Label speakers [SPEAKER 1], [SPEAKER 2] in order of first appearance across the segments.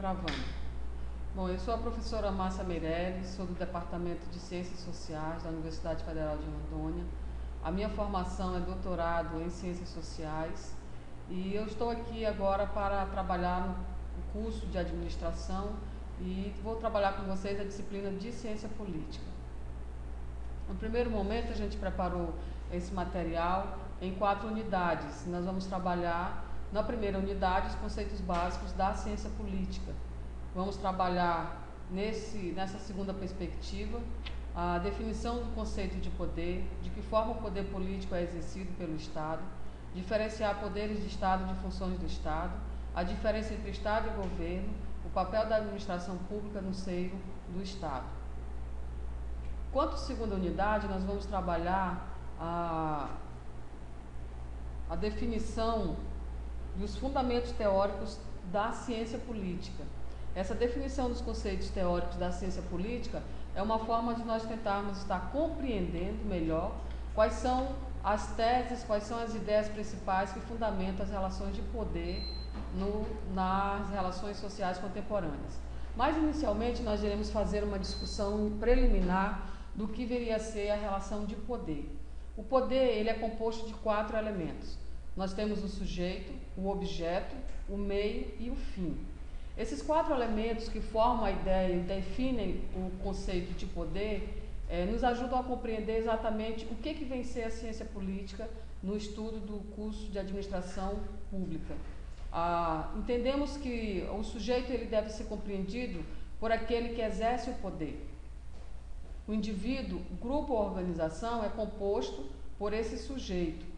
[SPEAKER 1] Gravando. Bom, eu sou a professora Márcia Meirelles, sou do Departamento de Ciências Sociais da Universidade Federal de Rondônia. A minha formação é doutorado em Ciências Sociais e eu estou aqui agora para trabalhar no curso de Administração e vou trabalhar com vocês a disciplina de Ciência Política. No primeiro momento, a gente preparou esse material em 4 unidades. Nós vamos trabalhar na primeira unidade os conceitos básicos da ciência política. Vamos trabalhar nessa segunda perspectiva a definição do conceito de poder, de que forma o poder político é exercido pelo Estado, diferenciar poderes de Estado de funções do Estado, a diferença entre Estado e governo, o papel da administração pública no seio do Estado. Quanto à segunda unidade, nós vamos trabalhar a definição dos fundamentos teóricos da ciência política. Essa definição dos conceitos teóricos da ciência política é uma forma de nós tentarmos estar compreendendo melhor quais são as teses, quais são as ideias principais que fundamentam as relações de poder nas relações sociais contemporâneas. Mas, inicialmente, nós iremos fazer uma discussão preliminar do que viria a ser a relação de poder. O poder ele é composto de 4 elementos. Nós temos o sujeito, o objeto, o meio e o fim. Esses 4 elementos que formam a ideia e definem o conceito de poder nos ajudam a compreender exatamente o que vem ser a ciência política no estudo do curso de administração pública. Entendemos que o sujeito ele deve ser compreendido por aquele que exerce o poder. O indivíduo, grupo ou organização é composto por esse sujeito.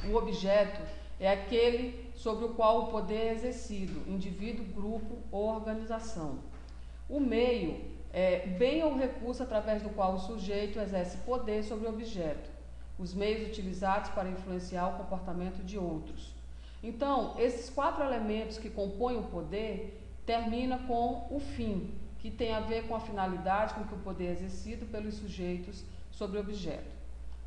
[SPEAKER 1] O objeto é aquele sobre o qual o poder é exercido, indivíduo, grupo ou organização. O meio é bem ou recurso através do qual o sujeito exerce poder sobre o objeto, os meios utilizados para influenciar o comportamento de outros. Então, esses 4 elementos que compõem o poder terminam com o fim, que tem a ver com a finalidade com que o poder é exercido pelos sujeitos sobre o objeto.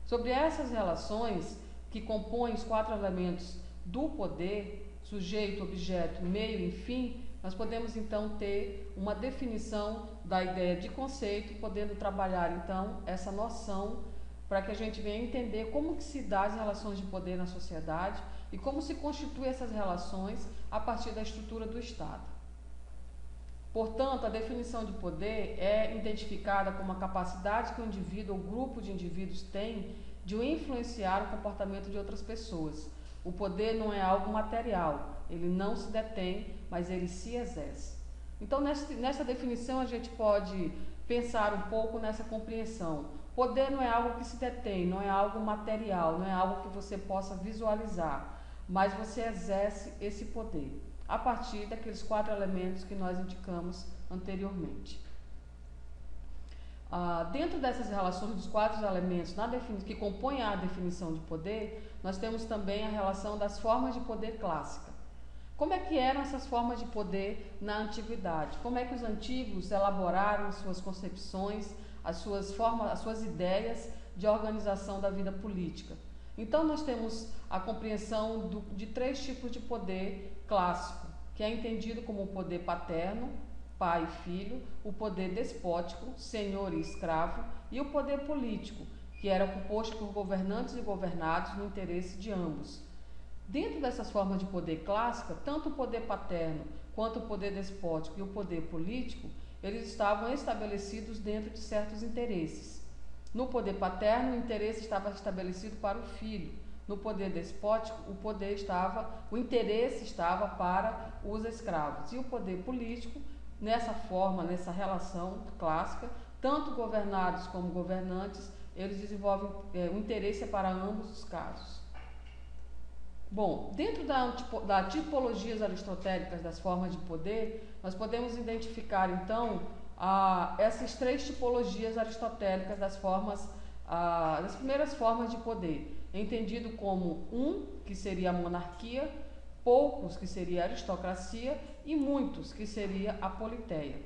[SPEAKER 1] Sobre essas relações que compõem os 4 elementos do poder, sujeito, objeto, meio e fim, nós podemos então ter uma definição da ideia de conceito, podendo trabalhar então essa noção para que a gente venha entender como que se dá as relações de poder na sociedade e como se constituem essas relações a partir da estrutura do Estado. Portanto, a definição de poder é identificada como a capacidade que o indivíduo ou grupo de indivíduos tem de influenciar o comportamento de outras pessoas. O poder não é algo material, ele não se detém, mas ele se exerce. Então, nessa definição, a gente pode pensar um pouco nessa compreensão. Poder não é algo que se detém, não é algo material, não é algo que você possa visualizar, mas você exerce esse poder a partir daqueles 4 elementos que nós indicamos anteriormente. Dentro dessas relações dos 4 elementos que compõem a definição de poder, nós temos também a relação das formas de poder clássica. Como é que eram essas formas de poder na antiguidade? Como é que os antigos elaboraram suas concepções, as suas ideias de organização da vida política? Então, nós temos a compreensão de 3 tipos de poder clássico, que é entendido como o poder paterno, pai e filho, o poder despótico, senhor e escravo, e o poder político, que era composto por governantes e governados no interesse de ambos. Dentro dessas formas de poder clássica, tanto o poder paterno quanto o poder despótico e o poder político, eles estavam estabelecidos dentro de certos interesses. No poder paterno, o interesse estava estabelecido para o filho. No poder despótico, o interesse estava para os escravos. E o poder político, nessa relação clássica, tanto governados como governantes, eles desenvolvem o interesse para ambos os casos. Bom, dentro das tipologias aristotélicas das formas de poder, nós podemos identificar, então, essas 3 tipologias aristotélicas das primeiras formas de poder, entendido como que seria a monarquia, poucos, que seria a aristocracia, e muitos, que seria a politeia.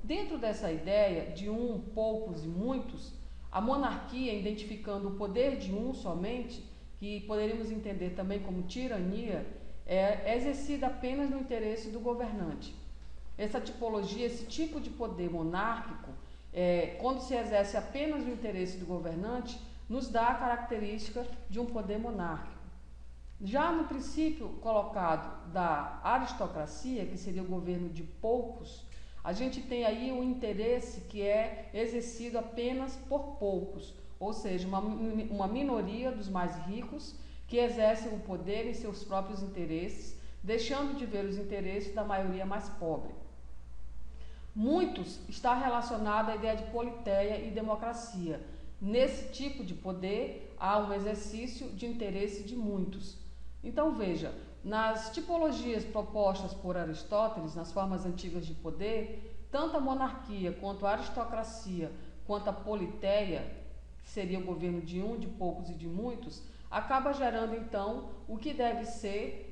[SPEAKER 1] Dentro dessa ideia de poucos e muitos, a monarquia, identificando o poder de somente, que poderíamos entender também como tirania, é exercida apenas no interesse do governante. essa tipologia, esse tipo de poder monárquico, quando se exerce apenas o interesse do governante, nos dá a característica de um poder monárquico. Já no princípio colocado da aristocracia, que seria o governo de poucos, a gente tem aí o interesse que é exercido apenas por poucos, ou seja, uma minoria dos mais ricos que exercem o poder em seus próprios interesses, deixando de ver os interesses da maioria mais pobre. Muitos está relacionado à ideia de politeia e democracia. Nesse tipo de poder há um exercício de interesse de muitos. Então veja, nas tipologias propostas por Aristóteles, nas formas antigas de poder, tanto a monarquia quanto a aristocracia, quanto a politeia, que seria o governo de um, de poucos e de muitos, acaba gerando então o que deve ser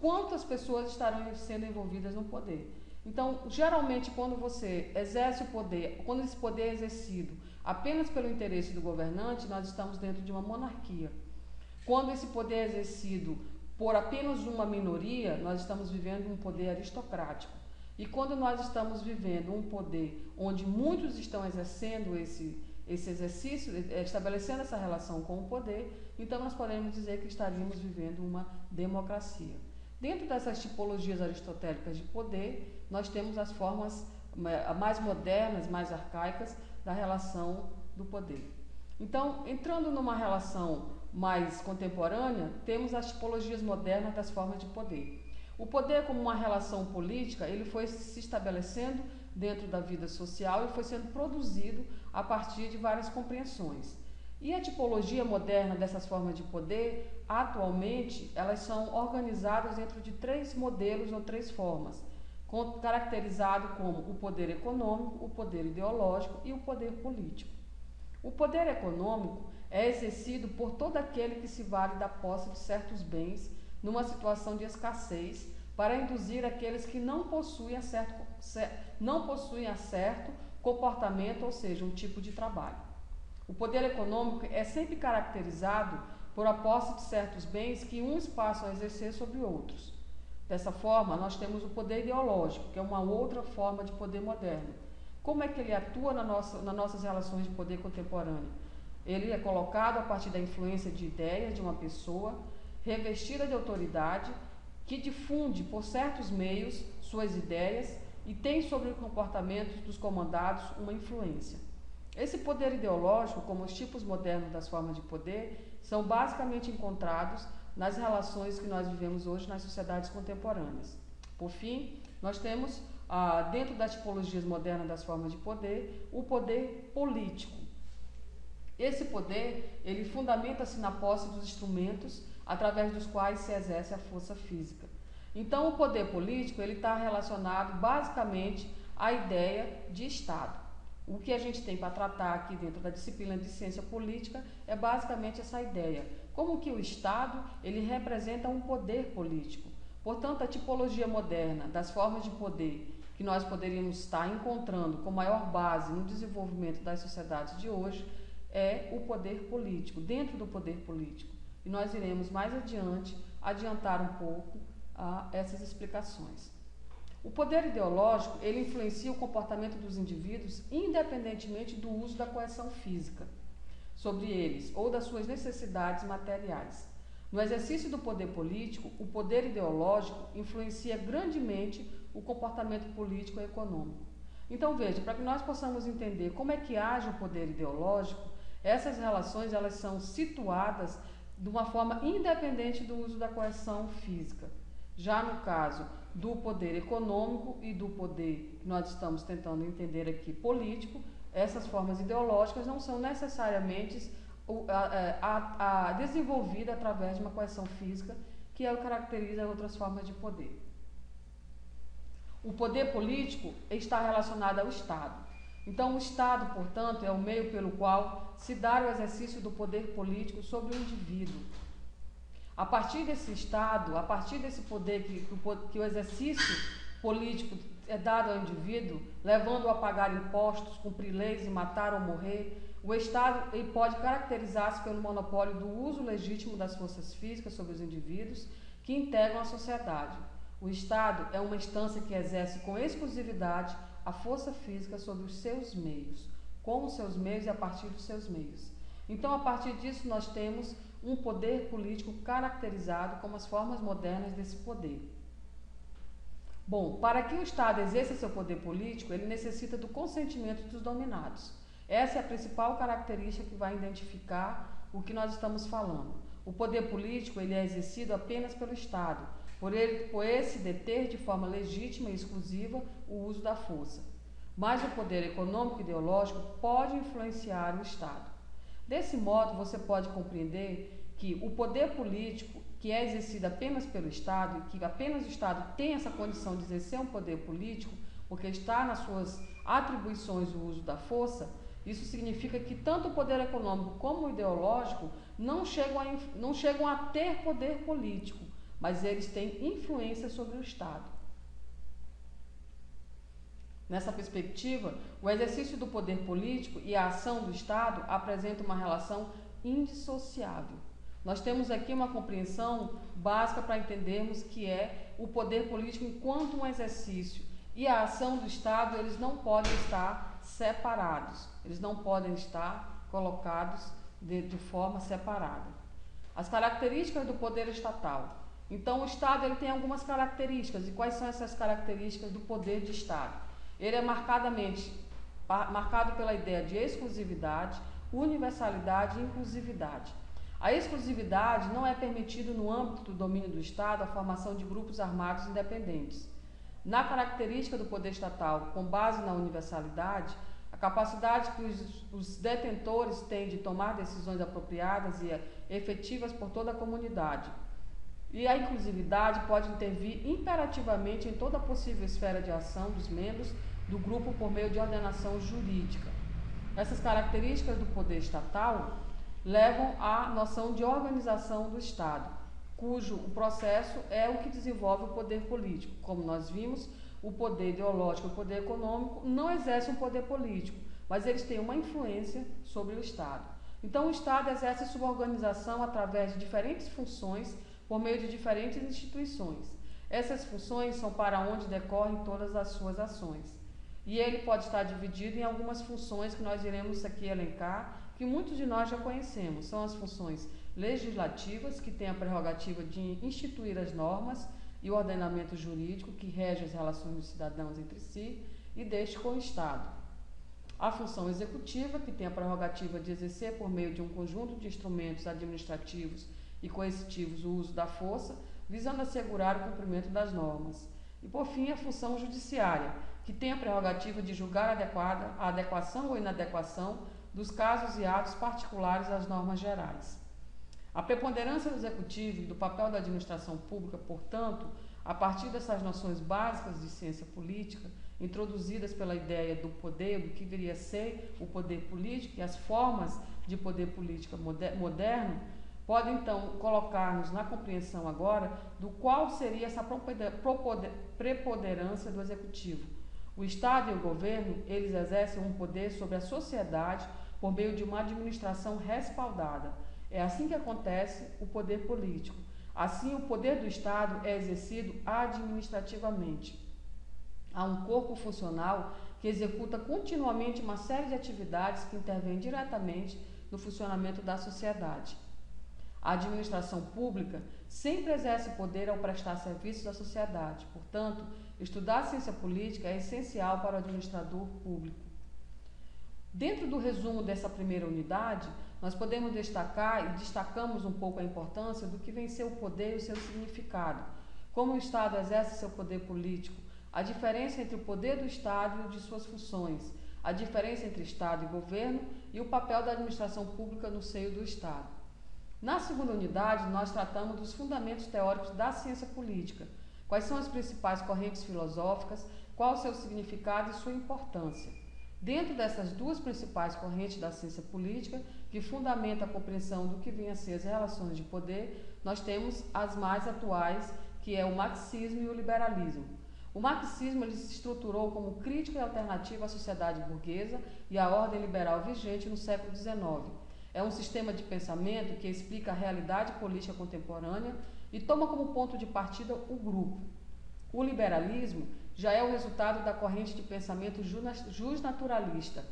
[SPEAKER 1] quantas pessoas estarão sendo envolvidas no poder. Então, geralmente, quando você exerce o poder, quando esse poder é exercido apenas pelo interesse do governante, nós estamos dentro de uma monarquia. Quando esse poder é exercido por apenas uma minoria, nós estamos vivendo um poder aristocrático. E quando nós estamos vivendo um poder onde muitos estão exercendo esse exercício, estabelecendo essa relação com o poder, então nós podemos dizer que estaríamos vivendo uma democracia. Dentro dessas tipologias aristotélicas de poder, nós temos as formas mais modernas, mais arcaicas da relação do poder. Então, entrando numa relação mais contemporânea, temos as tipologias modernas das formas de poder. O poder como uma relação política, ele foi se estabelecendo dentro da vida social e foi sendo produzido a partir de várias compreensões. E a tipologia moderna dessas formas de poder, atualmente, elas são organizadas dentro de 3 modelos ou 3 formas, caracterizado como o poder econômico, o poder ideológico e o poder político. O poder econômico é exercido por todo aquele que se vale da posse de certos bens numa situação de escassez para induzir aqueles que não possuem a certo comportamento, ou seja, um tipo de trabalho. O poder econômico é sempre caracterizado por a posse de certos bens que uns passam a exercer sobre outros. Dessa forma, nós temos o poder ideológico, que é uma outra forma de poder moderno. Como é que ele atua nas nossas relações de poder contemporâneo? Ele é colocado a partir da influência de ideias de uma pessoa revestida de autoridade que difunde por certos meios suas ideias e tem sobre o comportamento dos comandados uma influência. Esse poder ideológico, como os tipos modernos das formas de poder, são basicamente encontrados nas relações que nós vivemos hoje nas sociedades contemporâneas. Por fim, nós temos, dentro das tipologias modernas das formas de poder, o poder político. Esse poder, ele fundamenta-se na posse dos instrumentos através dos quais se exerce a força física. Então, o poder político, ele está relacionado basicamente à ideia de Estado. O que a gente tem para tratar aqui dentro da disciplina de ciência política é basicamente essa ideia. Como que o Estado, ele representa um poder político. Portanto, a tipologia moderna das formas de poder que nós poderíamos estar encontrando com maior base no desenvolvimento das sociedades de hoje é o poder político, dentro do poder político. E nós iremos mais adiante adiantar um pouco essas explicações. O poder ideológico, ele influencia o comportamento dos indivíduos independentemente do uso da coerção física sobre eles ou das suas necessidades materiais. No exercício do poder político, o poder ideológico influencia grandemente o comportamento político e econômico. Então veja, para que nós possamos entender como é que age o poder ideológico, essas relações elas são situadas de uma forma independente do uso da coerção física. Já no caso do poder econômico e do poder que nós estamos tentando entender aqui político, essas formas ideológicas não são necessariamente desenvolvidas através de uma coerção física que caracteriza outras formas de poder. O poder político está relacionado ao Estado. Então, o Estado, portanto, é o meio pelo qual se dá o exercício do poder político sobre o indivíduo. A partir desse Estado, a partir desse poder que o exercício político é dado ao indivíduo, levando-o a pagar impostos, cumprir leis e matar ou morrer, o Estado ele pode caracterizar-se pelo monopólio do uso legítimo das forças físicas sobre os indivíduos que integram a sociedade. O Estado é uma instância que exerce com exclusividade a força física sobre os seus meios, com os seus meios e a partir dos seus meios. Então, a partir disso, nós temos um poder político caracterizado como as formas modernas desse poder. Bom, para que o Estado exerça seu poder político, ele necessita do consentimento dos dominados. Essa é a principal característica que vai identificar o que nós estamos falando. O poder político ele é exercido apenas pelo Estado, por esse deter de forma legítima e exclusiva o uso da força. Mas o poder econômico e ideológico pode influenciar o Estado. Desse modo, você pode compreender que o poder político, que é exercido apenas pelo Estado, e que apenas o Estado tem essa condição de exercer um poder político, porque está nas suas atribuições o uso da força, isso significa que tanto o poder econômico como o ideológico não chegam a ter poder político, mas eles têm influência sobre o Estado. Nessa perspectiva, o exercício do poder político e a ação do Estado apresentam uma relação indissociável. Nós temos aqui uma compreensão básica para entendermos que é o poder político enquanto um exercício e a ação do Estado, eles não podem estar separados, eles não podem estar colocados de forma separada. As características do poder estatal. Então, o Estado ele tem algumas características. E quais são essas características do poder de Estado? Ele é marcado pela ideia de exclusividade, universalidade e inclusividade. A exclusividade não é permitido no âmbito do domínio do Estado a formação de grupos armados independentes. Na característica do poder estatal, com base na universalidade, a capacidade que os detentores têm de tomar decisões apropriadas e efetivas por toda a comunidade. E a inclusividade pode intervir imperativamente em toda a possível esfera de ação dos membros do grupo por meio de ordenação jurídica. Essas características do poder estatal levam à noção de organização do Estado, cujo o processo é o que desenvolve o poder político. Como nós vimos, o poder ideológico e o poder econômico não exercem um poder político, mas eles têm uma influência sobre o Estado. Então, o Estado exerce sua organização através de diferentes funções por meio de diferentes instituições. Essas funções são para onde decorrem todas as suas ações. E ele pode estar dividido em algumas funções que nós iremos aqui elencar, que muitos de nós já conhecemos. São as funções legislativas, que têm a prerrogativa de instituir as normas e o ordenamento jurídico que rege as relações dos cidadãos entre si e deste com o Estado. A função executiva, que tem a prerrogativa de exercer por meio de um conjunto de instrumentos administrativos e coercitivos o uso da força, visando assegurar o cumprimento das normas. E, por fim, a função judiciária, que tem a prerrogativa de julgar a adequação ou inadequação dos casos e atos particulares às normas gerais. A preponderância do executivo e do papel da administração pública, portanto, a partir dessas noções básicas de ciência política, introduzidas pela ideia do poder, do que viria a ser o poder político e as formas de poder político moderno, pode então colocar-nos na compreensão agora do qual seria essa preponderância do executivo. O Estado e o governo, eles exercem um poder sobre a sociedade por meio de uma administração respaldada. É assim que acontece o poder político. Assim, o poder do Estado é exercido administrativamente. Há um corpo funcional que executa continuamente uma série de atividades que intervêm diretamente no funcionamento da sociedade. A administração pública sempre exerce poder ao prestar serviços à sociedade. Portanto, estudar a ciência política é essencial para o administrador público. Dentro do resumo dessa primeira unidade, nós podemos destacar e destacamos um pouco a importância do que vem ser o poder e o seu significado, como o Estado exerce seu poder político, a diferença entre o poder do Estado e o de suas funções, a diferença entre Estado e governo e o papel da administração pública no seio do Estado. Na segunda unidade, nós tratamos dos fundamentos teóricos da ciência política, quais são as principais correntes filosóficas, qual o seu significado e sua importância. Dentro dessas duas principais correntes da ciência política, que fundamenta a compreensão do que vêm a ser as relações de poder, nós temos as mais atuais, que é o marxismo e o liberalismo. O marxismo ele se estruturou como crítica e alternativa à sociedade burguesa e à ordem liberal vigente no século XIX. É um sistema de pensamento que explica a realidade política contemporânea e toma como ponto de partida o grupo. O liberalismo já é o resultado da corrente de pensamento justnaturalista,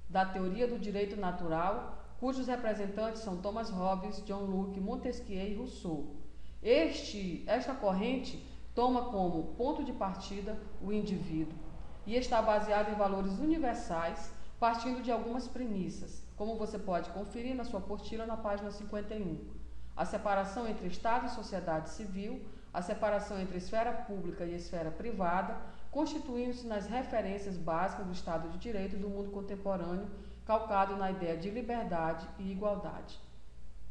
[SPEAKER 1] da teoria do direito natural, cujos representantes são Thomas Hobbes, John Locke, Montesquieu e Rousseau. Esta corrente toma como ponto de partida o indivíduo e está baseada em valores universais, partindo de algumas premissas, como você pode conferir na sua apostila na página 51. A separação entre Estado e sociedade civil, a separação entre esfera pública e esfera privada, constituindo-se nas referências básicas do Estado de Direito do mundo contemporâneo, calcado na ideia de liberdade e igualdade.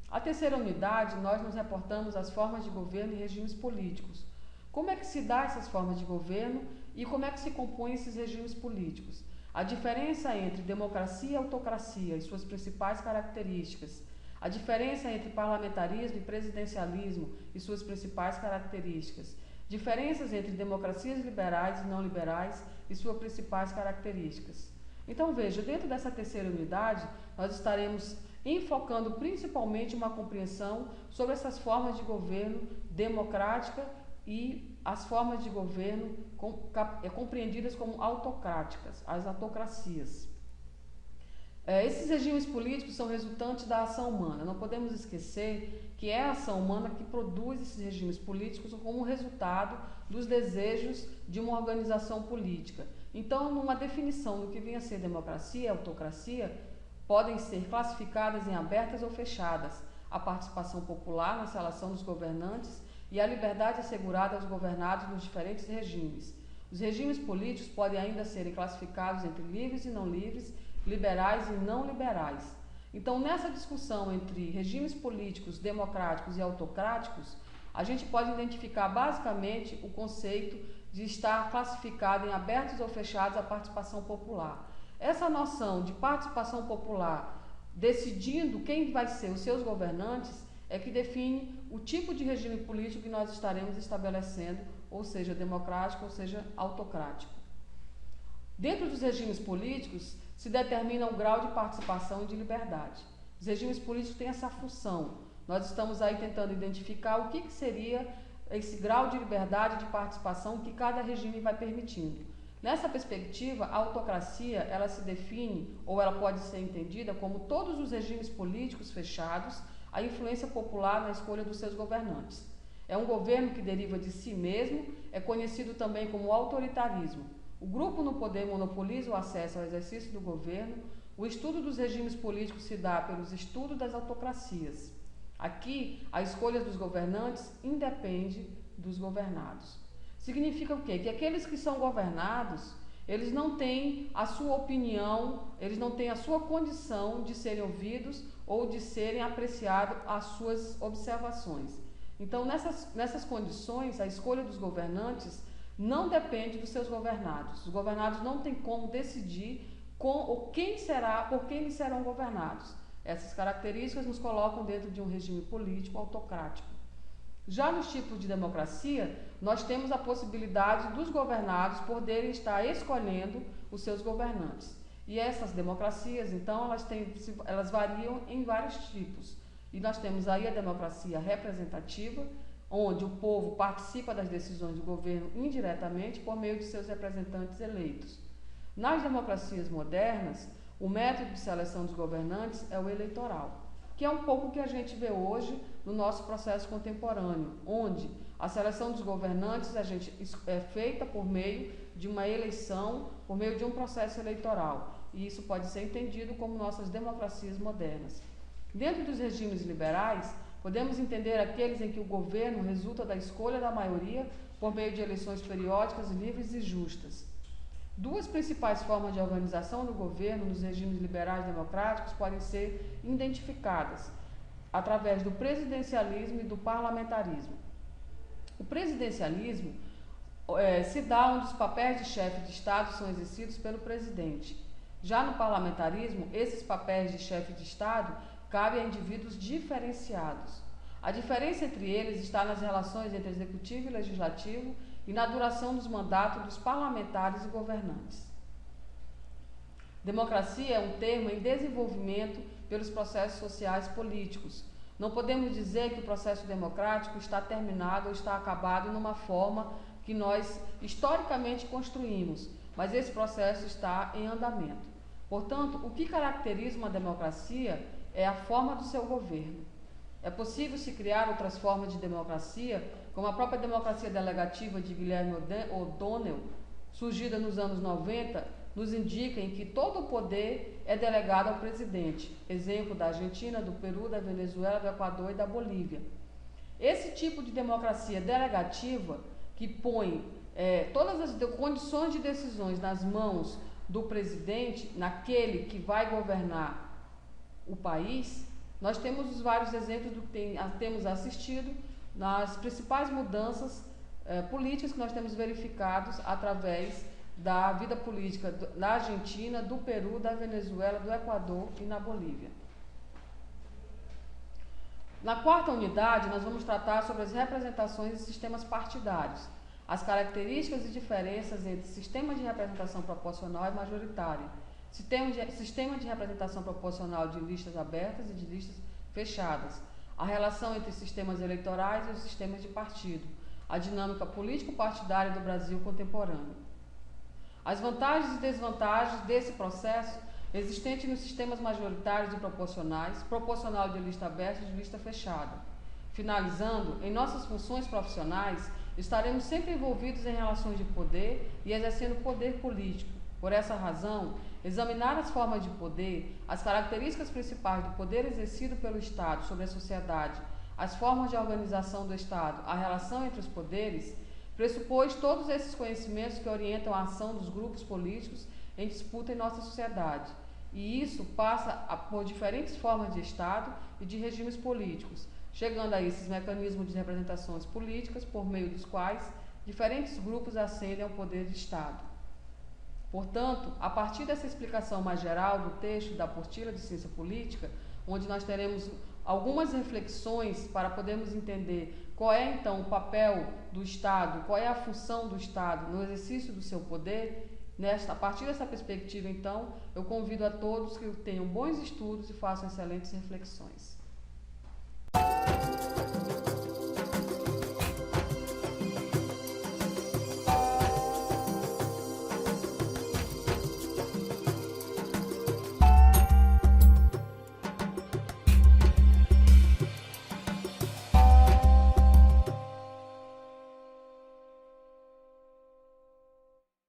[SPEAKER 1] A terceira unidade, nós nos reportamos às formas de governo e regimes políticos. Como é que se dá essas formas de governo e como é que se compõem esses regimes políticos? A diferença entre democracia e autocracia e suas principais características. A diferença entre parlamentarismo e presidencialismo e suas principais características. Diferenças entre democracias liberais e não liberais e suas principais características. Então, veja, dentro dessa terceira unidade, nós estaremos enfocando principalmente uma compreensão sobre essas formas de governo democrática e as formas de governo compreendidas como autocráticas, as autocracias. Esses regimes políticos são resultantes da ação humana. Não podemos esquecer que é a ação humana que produz esses regimes políticos como resultado dos desejos de uma organização política. Então, numa definição do que vem a ser democracia e autocracia, podem ser classificadas em abertas ou fechadas, a participação popular na seleção dos governantes e a liberdade assegurada aos governados nos diferentes regimes. Os regimes políticos podem ainda serem classificados entre livres e não livres, liberais e não liberais. Então, nessa discussão entre regimes políticos, democráticos e autocráticos, a gente pode identificar basicamente o conceito de estar classificado em abertos ou fechados a participação popular. Essa noção de participação popular, decidindo quem vai ser os seus governantes, é que define o tipo de regime político que nós estaremos estabelecendo, ou seja, democrático, ou seja, autocrático. Dentro dos regimes políticos, se determina o grau de participação e de liberdade. Os regimes políticos têm essa função. Nós estamos aí tentando identificar o que seria esse grau de liberdade e de participação que cada regime vai permitindo. Nessa perspectiva, a autocracia, ela se define, ou ela pode ser entendida como todos os regimes políticos fechados, a influência popular na escolha dos seus governantes. É um governo que deriva de si mesmo, é conhecido também como autoritarismo. O grupo no poder monopoliza o acesso ao exercício do governo. O estudo dos regimes políticos se dá pelos estudos das autocracias. Aqui, a escolha dos governantes independe dos governados. Significa o quê? Que aqueles que são governados, eles não têm a sua opinião, eles não têm a sua condição de serem ouvidos ou de serem apreciadas as suas observações. Então, nessas condições, a escolha dos governantes não depende dos seus governados. Os governados não têm como decidir por quem eles serão governados. Essas características nos colocam dentro de um regime político autocrático. Já nos tipos de democracia, nós temos a possibilidade dos governados poderem estar escolhendo os seus governantes. E essas democracias, então, elas variam em vários tipos. E nós temos aí a democracia representativa, onde o povo participa das decisões do governo indiretamente por meio de seus representantes eleitos. Nas democracias modernas, o método de seleção dos governantes é o eleitoral, que é um pouco o que a gente vê hoje no nosso processo contemporâneo, onde a seleção dos governantes é feita por meio de uma eleição, por meio de um processo eleitoral. E isso pode ser entendido como nossas democracias modernas. Dentro dos regimes liberais, podemos entender aqueles em que o governo resulta da escolha da maioria por meio de eleições periódicas, livres e justas. Duas principais formas de organização do governo nos regimes liberais democráticos podem ser identificadas através do presidencialismo e do parlamentarismo. O presidencialismo se dá onde os papéis de chefe de Estado são exercidos pelo presidente. Já no parlamentarismo, esses papéis de chefe de Estado cabem a indivíduos diferenciados. A diferença entre eles está nas relações entre executivo e legislativo e na duração dos mandatos dos parlamentares e governantes. Democracia é um termo em desenvolvimento pelos processos sociais políticos. Não podemos dizer que o processo democrático está terminado ou está acabado numa forma que nós historicamente construímos, mas esse processo está em andamento. Portanto, o que caracteriza uma democracia é a forma do seu governo. É possível se criar outras formas de democracia, como a própria democracia delegativa de Guilherme O'Donnell, surgida nos anos 90, nos indica em que todo o poder é delegado ao presidente, exemplo da Argentina, do Peru, da Venezuela, do Equador e da Bolívia. Esse tipo de democracia delegativa, que põe todas as condições de decisões nas mãos do presidente, naquele que vai governar o país, nós temos os vários exemplos do que temos assistido nas principais mudanças políticas que nós temos verificados através da vida política da Argentina, do Peru, da Venezuela, do Equador e na Bolívia. Na quarta unidade, nós vamos tratar sobre as representações e sistemas partidários, as características e diferenças entre sistema de representação proporcional e majoritária, sistema de representação proporcional de listas abertas e de listas fechadas, a relação entre sistemas eleitorais e os sistemas de partido, a dinâmica político-partidária do Brasil contemporâneo. As vantagens e desvantagens desse processo existente nos sistemas majoritários e proporcionais, proporcional de lista aberta e de lista fechada. Finalizando, em nossas funções profissionais, estaremos sempre envolvidos em relações de poder e exercendo poder político. Por essa razão, examinar as formas de poder, as características principais do poder exercido pelo Estado sobre a sociedade, as formas de organização do Estado, a relação entre os poderes, pressupôs todos esses conhecimentos que orientam a ação dos grupos políticos em disputa em nossa sociedade. E isso passa por diferentes formas de Estado e de regimes políticos, chegando a esses mecanismos de representações políticas por meio dos quais diferentes grupos ascendem ao poder de Estado. Portanto, a partir dessa explicação mais geral do texto da apostila de ciência política, onde nós teremos algumas reflexões para podermos entender qual é então o papel do Estado, qual é a função do Estado no exercício do seu poder, a partir dessa perspectiva, então, eu convido a todos que tenham bons estudos e façam excelentes reflexões.